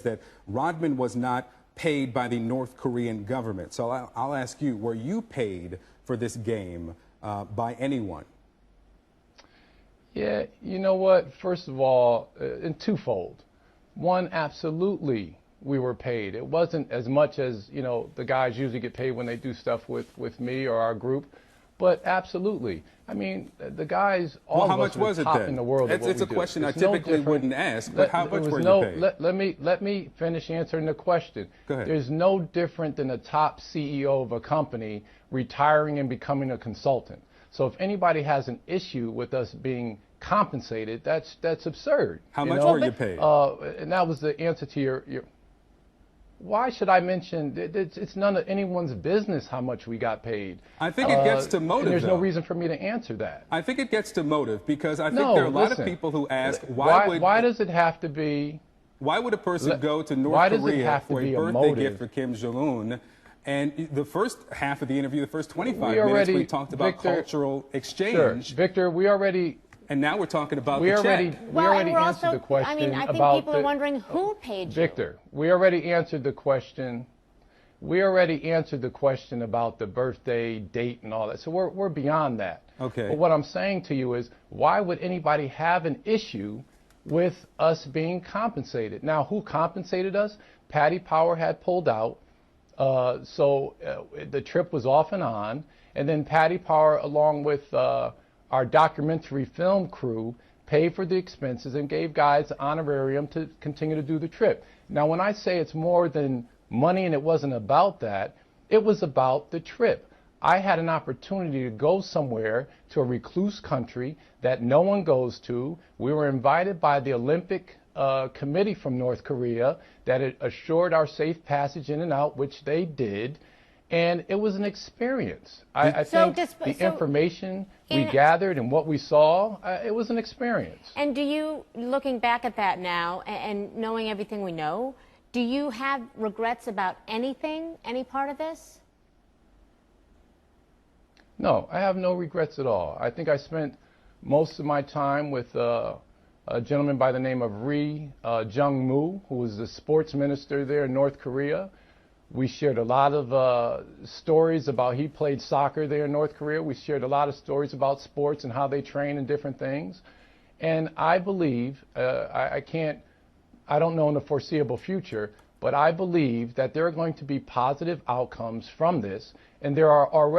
that Rodman was not paid by the North Korean government. So I'll ask you, were you paid for this game by anyone? Yeah, you know what? First of all, in twofold. One, absolutely we were paid. It wasn't as much as, you know, the guys usually get paid when they do stuff with me or our group. But absolutely. I mean, the guys, all how of much us are was the it top then? in the world. It's a question I typically wouldn't ask, but how much were you paid? Let me finish answering the question. Go ahead. There's no different than a top CEO of a company retiring and becoming a consultant. So if anybody has an issue with us being compensated, that's absurd. How much were you paid? And that was the answer to your why should I mention? It's none of anyone's business how much we got paid. I think it gets to motive. And there's no reason for me to answer that. I think it gets to motive because I think there are a lot of people who ask why does it have to be? Why would a person go to North Korea for a birthday gift for Kim Jong-un? And the first half of the interview, the first 25 minutes, we talked about cultural exchange. Sure. Victor, we already. And now we're talking about we the already, check. We already answered the question. I mean, I think people are wondering who paid you. Victor, we already answered the question. We already answered the question about the birthday date and all that. So we're beyond that. Okay. But what I'm saying to you is, why would anybody have an issue with us being compensated? Now, who compensated us? Paddy Power had pulled out. So the trip was off and on. And then Paddy Power, along with our documentary film crew, paid for the expenses and gave guys the honorarium to continue to do the trip. Now, when I say it's more than money and it wasn't about that, it was about the trip. I had an opportunity to go somewhere to a recluse country that no one goes to. We were invited by the Olympic committee from North Korea that it assured our safe passage in and out, which they did. And it was an experience. I think the information we gathered and what we saw, it was an experience. And do you, looking back at that now and knowing everything we know, do you have regrets about anything, any part of this? No, I have no regrets at all. I think I spent most of my time with a gentleman by the name of Ri Jung-moo, who was the sports minister there in North Korea. We shared a lot of stories about, he played soccer there in North Korea. We shared a lot of stories about sports and how they train and different things. And I believe, I don't know in the foreseeable future, but I believe that there are going to be positive outcomes from this. And there are already